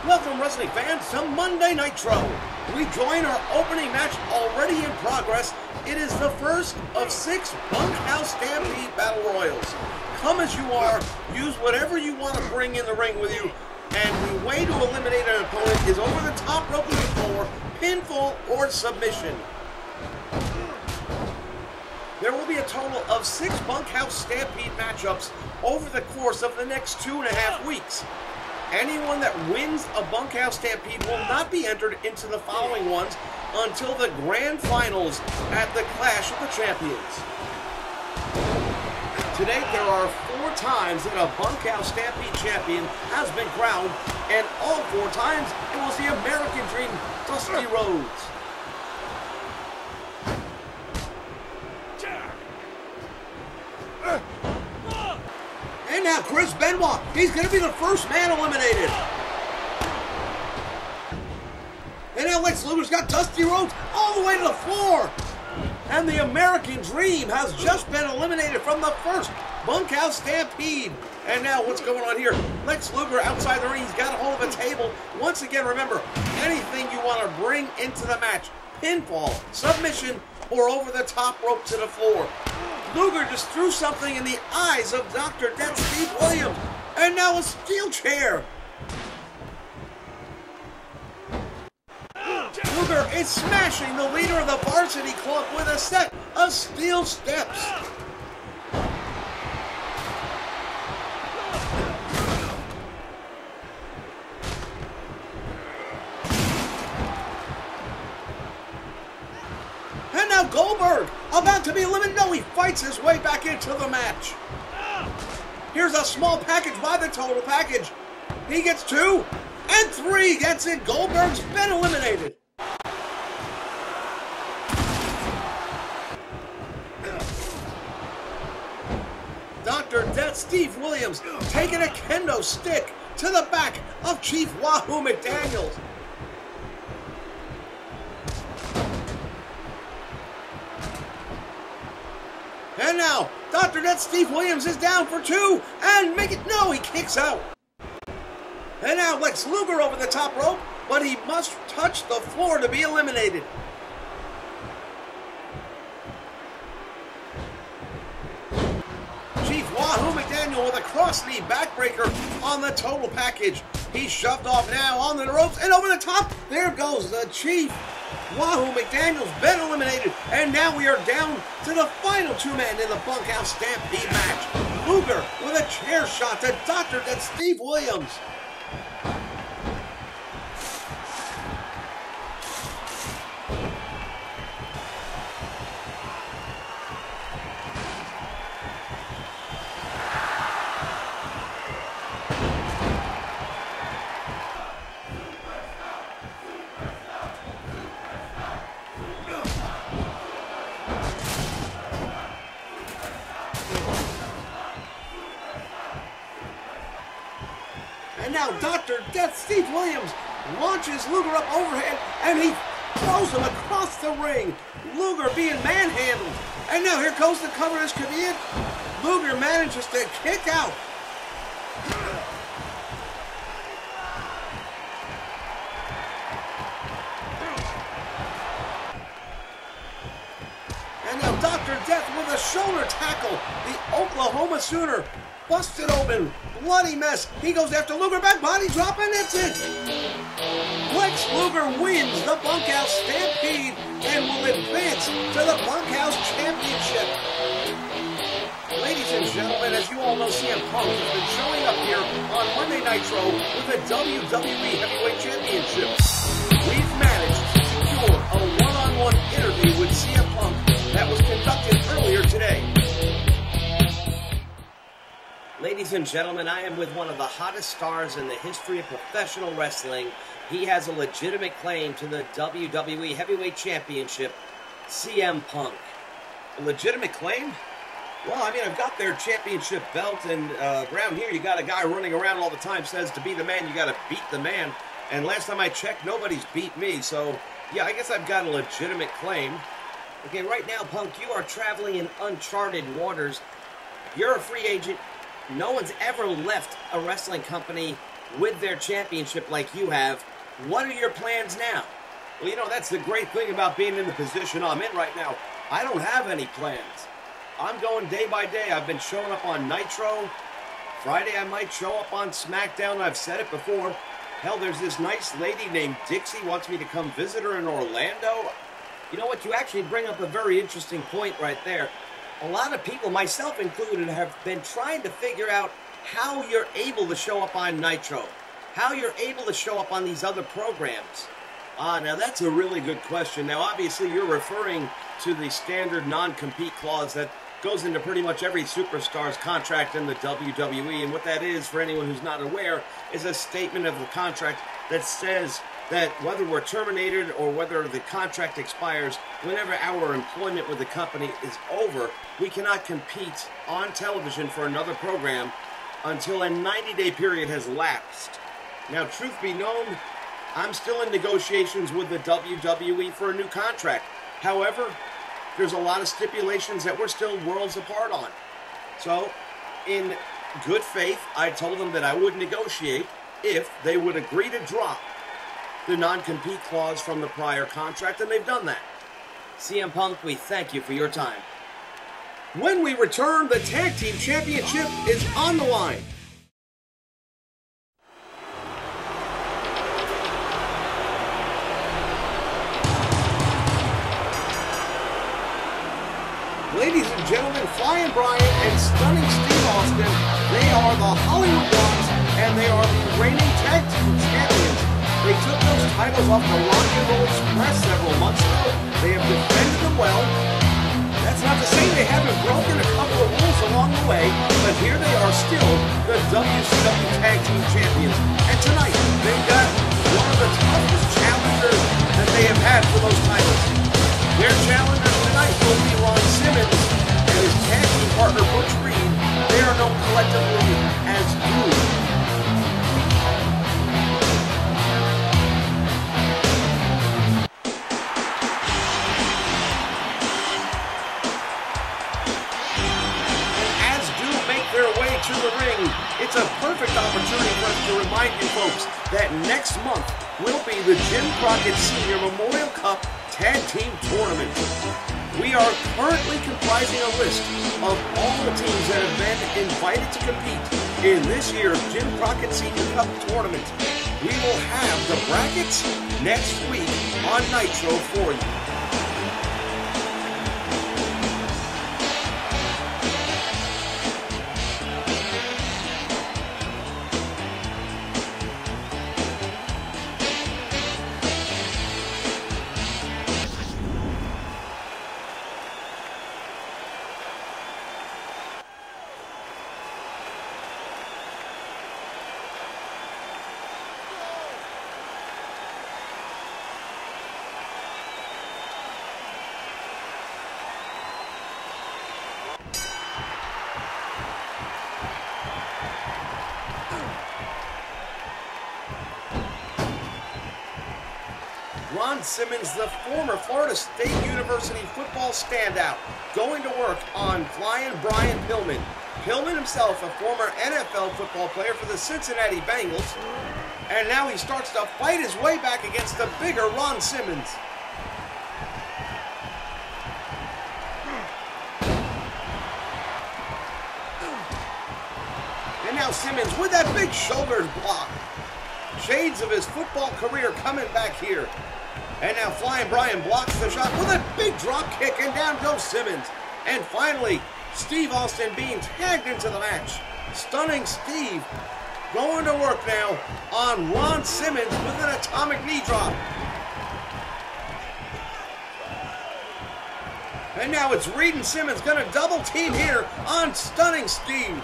Welcome, wrestling fans, to Monday Nitro. We join our opening match already in progress. It is the first of 6 Bunkhouse Stampede Battle Royals. Come as you are, use whatever you want to bring in the ring with you, and the way to eliminate an opponent is over the top rope to the floor, pinfall, or submission. There will be a total of 6 Bunkhouse Stampede matchups over the course of the next 2.5 weeks. Anyone that wins a Bunkhouse Stampede will not be entered into the following ones until the grand finals at the Clash of the Champions. To date, there are 4 times that a Bunkhouse Stampede champion has been crowned, and all 4 times it was the American Dream, Dusty Rhodes. And now Chris Benoit, he's going to be the first man eliminated. And now Lex Luger's got Dusty Rhodes all the way to the floor. And the American Dream has just been eliminated from the first Bunkhouse Stampede. And now what's going on here? Lex Luger outside the ring, he's got a hold of a table. Once again, remember, anything you want to bring into the match, pinfall, submission, or over the top rope to the floor. Luger just threw something in the eyes of Dr. Death Steve Williams. And now a steel chair. Luger is smashing the leader of the Varsity Club with a set of steel steps. And now Goldberg, about to be eliminated. No, he fights his way back into the match. Here's a small package by the total package. He gets 2, and 3 gets it. Goldberg's been eliminated. Dr. Death Steve Williams taking a kendo stick to the back of Chief Wahoo McDaniels. And now, Dr. Death Steve Williams is down for 2, and no, he kicks out. And now Lex Luger over the top rope, but he must touch the floor to be eliminated. Chief Wahoo McDaniel with a cross-knee backbreaker on the total package. He's shoved off now on the ropes, and over the top, there goes the Chief. Wahoo McDaniel's been eliminated, and now we are down to the final 2 men in the Bunkhouse Stampede match. Luger with a chair shot to Dr. Death Steve Williams. And now Dr. Death Steve Williams launches Luger up overhead, and he throws him across the ring. Luger being manhandled. And now here goes the cover. This could be it. Luger manages to kick out. And now Dr. Death with a shoulder tackle. The Oklahoma Sooner busted open, bloody mess. He goes after Luger, back body drop, and that's it. Lex Luger wins the Bunkhouse Stampede and will advance to the Bunkhouse Championship. Ladies and gentlemen, as you all know, CM Punk has been showing up here on Monday Nitro with the WWE Heavyweight Championship. We've managed to secure a one-on-one interview with CM Punk that was conducted earlier today. Ladies and gentlemen, I am with one of the hottest stars in the history of professional wrestling. He has a legitimate claim to the WWE Heavyweight Championship, CM Punk. A legitimate claim? Well, I mean, I've got their championship belt, and around here you got a guy running around all the time says to be the man, you got to beat the man. And last time I checked, nobody's beat me, so yeah, I guess I've got a legitimate claim. Okay, right now, Punk, you are traveling in uncharted waters. You're a free agent. No one's ever left a wrestling company with their championship like you have. What are your plans now? Well, you know, that's the great thing about being in the position I'm in right now. I don't have any plans. I'm going day by day. I've been showing up on Nitro. Friday I might show up on SmackDown. I've said it before. Hell, there's this nice lady named Dixie wants me to come visit her in Orlando. You know what? You actually bring up a very interesting point right there. A lot of people, myself included, have been trying to figure out how you're able to show up on Nitro. How you're able to show up on these other programs. Now that's a really good question. Now, obviously, you're referring to the standard non-compete clause that goes into pretty much every superstar's contract in the WWE. And what that is, for anyone who's not aware, is a statement of the contract that says that whether we're terminated or whether the contract expires, whenever our employment with the company is over, we cannot compete on television for another program until a 90-day period has lapsed. Now, truth be known, I'm still in negotiations with the WWE for a new contract. However, there's a lot of stipulations that we're still worlds apart on. So, in good faith, I told them that I would negotiate if they would agree to drop the non-compete clause from the prior contract, and they've done that. CM Punk, we thank you for your time. When we return, the Tag Team Championship is on the line. Ladies and gentlemen, Flying Brian and Stunning Steve Austin, they are the Hollywood Blondes, and they are the reigning Tag Team Champions. They took those titles off the Rock and Roll Express several months ago. They have defended them well. That's not to say they haven't broken a couple of rules along the way, but here they are still the WCW Tag Team Champions. And tonight, they've got one of the toughest challengers that they have had for those titles. Their challengers tonight will be Ron Simmons and his tag team partner Butch Reed. They are known collectively as Doom. Their way to the ring, it's a perfect opportunity for us to remind you folks that next month will be the Jim Crockett Sr. Memorial Cup Tag Team Tournament. We are currently comprising a list of all the teams that have been invited to compete in this year's Jim Crockett Sr. Cup Tournament. We will have the brackets next week on Nitro for you. Ron Simmons, the former Florida State University football standout, going to work on Flying Brian Pillman. Pillman himself, a former NFL football player for the Cincinnati Bengals, and now he starts to fight his way back against the bigger Ron Simmons. And now Simmons with that big shoulder block. Shades of his football career coming back here. And now Flying Brian blocks the shot with a big drop kick, and down goes Simmons. And finally, Steve Austin being tagged into the match. Stunning Steve going to work now on Ron Simmons with an atomic knee drop. And now it's Reed and Simmons going to double team here on Stunning Steve.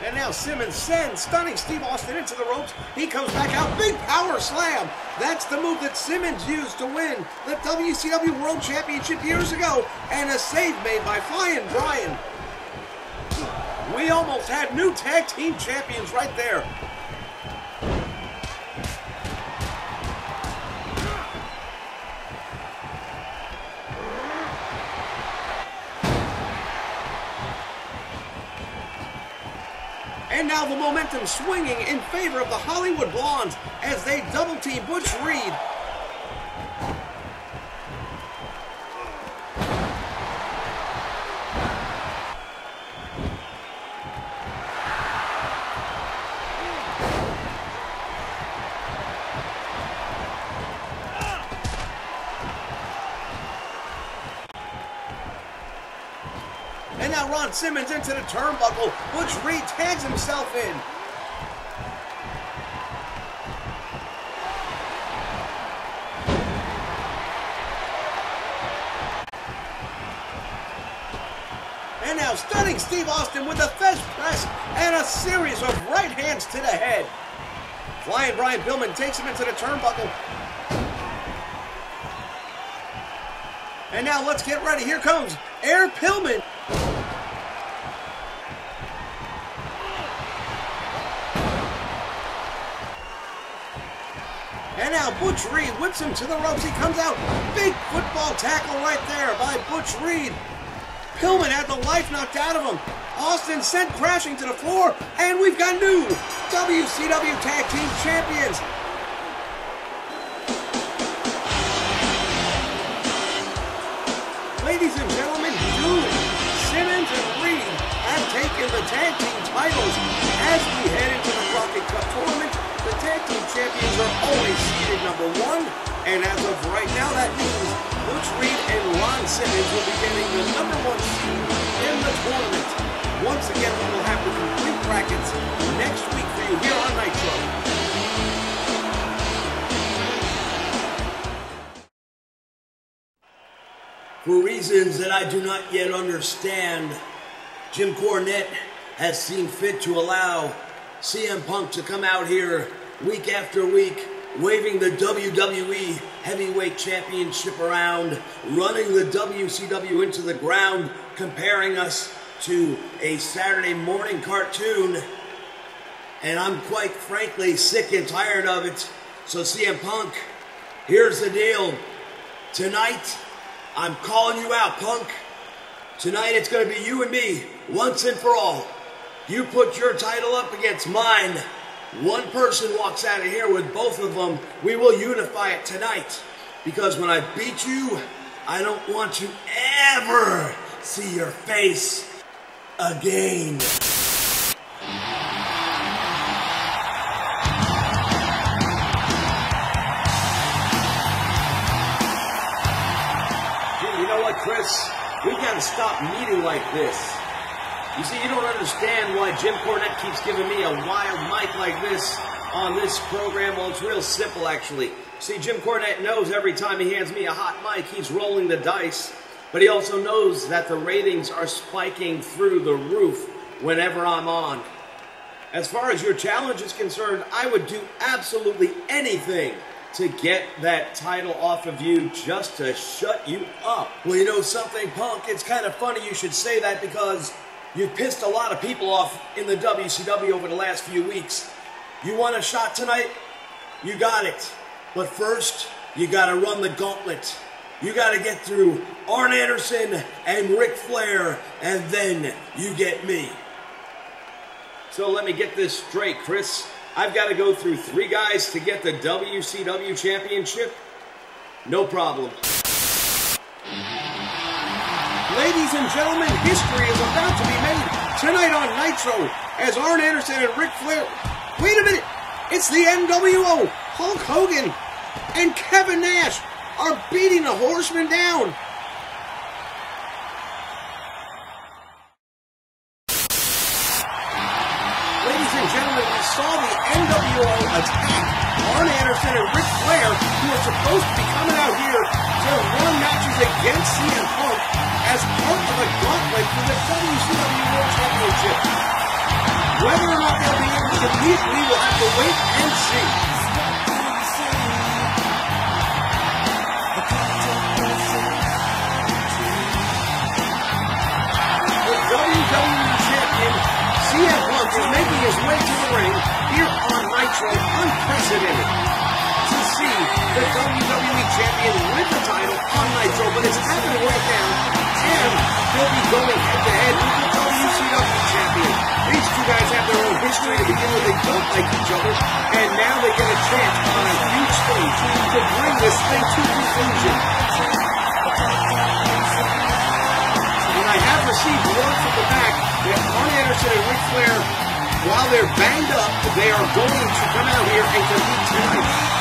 And now Simmons sends Stunning Steve Austin into the ropes. He comes back out. Big power slam. That's the move that Simmons used to win the WCW World Championship years ago. And a save made by Flying Brian. We almost had new tag team champions right there. And now the momentum swinging in favor of the Hollywood Blondes as they double team Butch Reed. And now Ron Simmons into the turnbuckle. Butch Reed tags himself in. And now stunning Steve Austin with a Fez press and a series of right hands to the head. Flying Brian Pillman takes him into the turnbuckle. And now let's get ready. Here comes Air Pillman. And now Butch Reed whips him to the ropes. He comes out. Big football tackle right there by Butch Reed. Pillman had the life knocked out of him. Austin sent crashing to the floor. And we've got new WCW Tag Team Champions. Ladies and gentlemen, Dooley, Simmons, and Reed have taken the tag team titles. As we head into the Rocket Cup tournament, the tag team champions are always seeded #1, and as of right now, that means Butch Reed and Ron Simmons will be getting the #1 seed in the tournament. Once again, we will have the complete brackets next week for you here on Nitro. For reasons that I do not yet understand, Jim Cornette has seen fit to allow CM Punk to come out here week after week, waving the WWE Heavyweight Championship around, running the WCW into the ground, comparing us to a Saturday morning cartoon. And I'm quite frankly sick and tired of it. So CM Punk, here's the deal. Tonight, I'm calling you out, Punk. Tonight it's going to be you and me, once and for all. You put your title up against mine. One person walks out of here with both of them. We will unify it tonight. Because when I beat you, I don't want to ever see your face again. You know what, Chris? We gotta stop meeting like this. You see, you don't understand why Jim Cornette keeps giving me a wild mic like this on this program. Well, it's real simple, actually. See, Jim Cornette knows every time he hands me a hot mic, he's rolling the dice. But he also knows that the ratings are spiking through the roof whenever I'm on. As far as your challenge is concerned, I would do absolutely anything to get that title off of you just to shut you up. Well, you know something, Punk? It's kind of funny you should say that because you've pissed a lot of people off in the WCW over the last few weeks. You want a shot tonight? You got it. But first, you got to run the gauntlet. You got to get through Arn Anderson and Ric Flair, and then you get me. So let me get this straight, Chris. I've got to go through 3 guys to get the WCW Championship? No problem. Ladies and gentlemen, history is about to be made tonight on Nitro as Arn Anderson and Ric Flair. Wait a minute! It's the NWO! Hulk Hogan and Kevin Nash are beating the Horsemen down. Ladies and gentlemen, we saw the NWO attack Arn Anderson and Ric Flair, who are supposed to be coming out here to run matches against CM Punk as part of a gauntlet for the WCW World Championship. Whether or not they'll be able to compete, we will have to wait and see. The WWE Champion is happening right now, and he'll be going head-to-head with the WCW champion. These two guys have their own history to begin with. They don't like each other, and now they get a chance on a huge stage to bring this thing to conclusion. And I have received word from the back that Arn Anderson and Ric Flair, while they're banged up, they are going to come out here and compete tonight.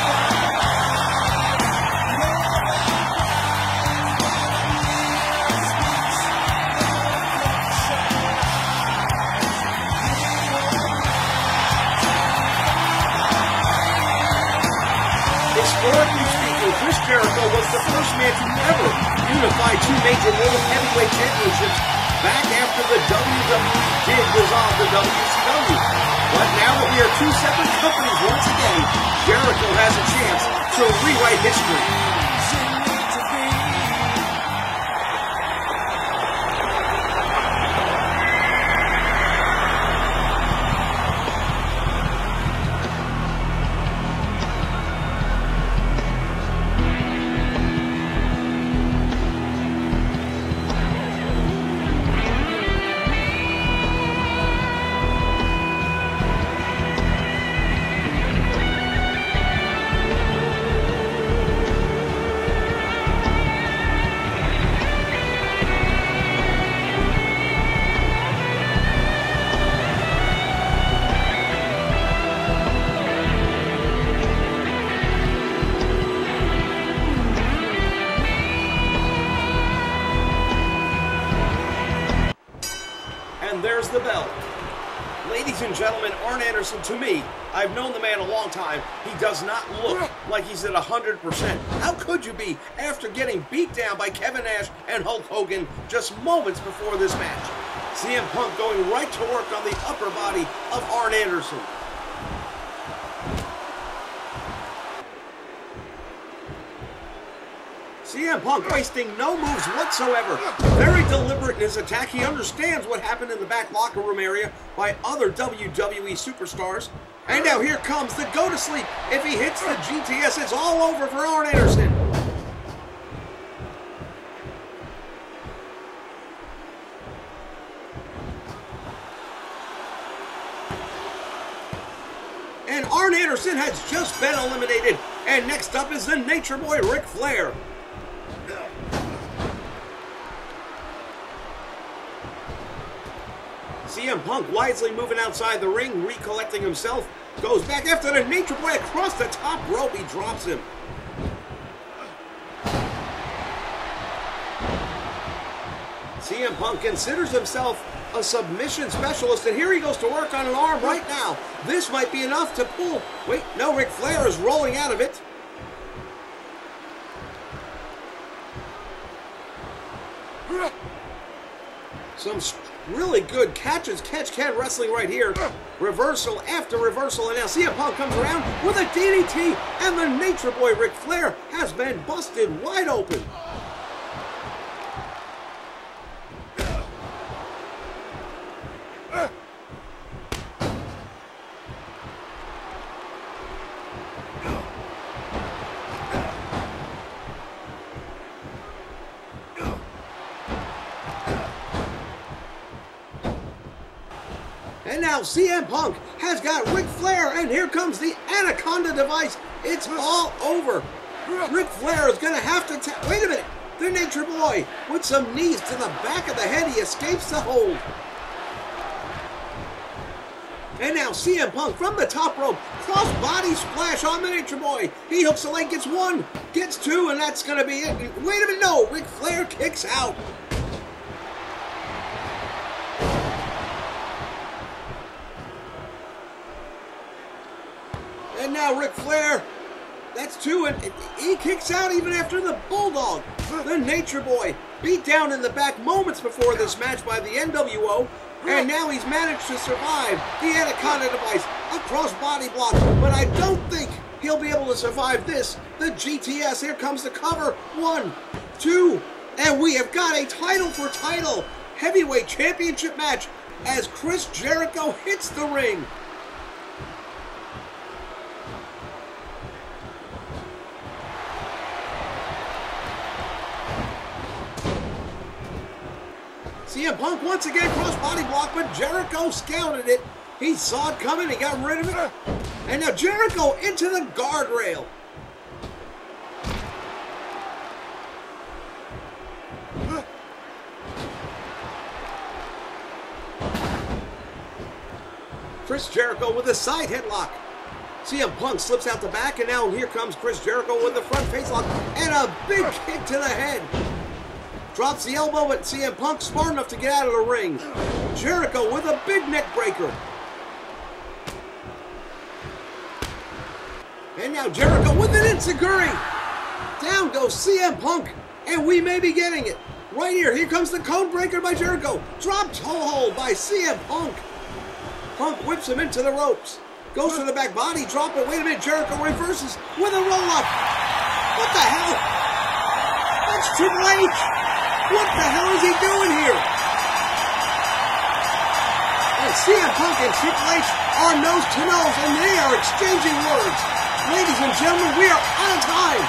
Historically speaking, Chris Jericho was the first man to ever unify two major World Heavyweight Championships back after the WWE did dissolve the WCW. But now that we are two separate companies once again, Jericho has a chance to rewrite history. There's the bell. Ladies and gentlemen, Arn Anderson, to me, I've known the man a long time. He does not look like he's at 100%. How could you be after getting beat down by Kevin Nash and Hulk Hogan just moments before this match? CM Punk going right to work on the upper body of Arn Anderson. CM Punk wasting no moves whatsoever. Very deliberate in his attack. He understands what happened in the back locker room area by other WWE superstars. And now here comes the go to sleep. If he hits the GTS, it's all over for Arn Anderson. And Arn Anderson has just been eliminated. And next up is the Nature Boy, Ric Flair. CM Punk wisely moving outside the ring, recollecting himself, goes back after the Nature Boy across the top rope. He drops him. CM Punk considers himself a submission specialist, and here he goes to work on an arm right now. This might be enough to pull. Wait, no, Ric Flair is rolling out of it. Some really good catch-can wrestling right here. Reversal after reversal, and now CM Punk comes around with a DDT, and the Nature Boy Ric Flair has been busted wide open. And now CM Punk has got Ric Flair, and here comes the Anaconda device. It's all over. Ric Flair is going to have to wait a minute. The Nature Boy with some knees to the back of the head. He escapes the hold. And now CM Punk from the top rope. Cross-body splash on the Nature Boy. He hooks the leg, gets one, gets two, and that's going to be it. Wait a minute, no. Ric Flair kicks out. And now Ric Flair, that's two, and he kicks out even after the Bulldog. The Nature Boy beat down in the back moments before this match by the NWO, and now he's managed to survive the Anaconda device, a cross-body block, but I don't think he'll be able to survive this. The GTS, here comes the cover, 1, 2, and we have got a title-for-title heavyweight championship match as Chris Jericho hits the ring. CM Punk once again cross-body block, but Jericho scouted it. He saw it coming, he got rid of it. And now Jericho into the guardrail. Chris Jericho with a side headlock. CM Punk slips out the back, and now here comes Chris Jericho with the front facelock and a big kick to the head. Drops the elbow, but CM Punk's smart enough to get out of the ring. Jericho with a big neck breaker. And now Jericho with an enziguri. Down goes CM Punk, and we may be getting it. Right here, here comes the code breaker by Jericho. Drop toe hold by CM Punk. Punk whips him into the ropes. Goes for the back body drop, but wait a minute, Jericho reverses with a roll-up. What the hell? That's Triple H. What the hell is he doing here? And CM Punk and Triple H are nose to nose, and they are exchanging words. Ladies and gentlemen, we are out of time.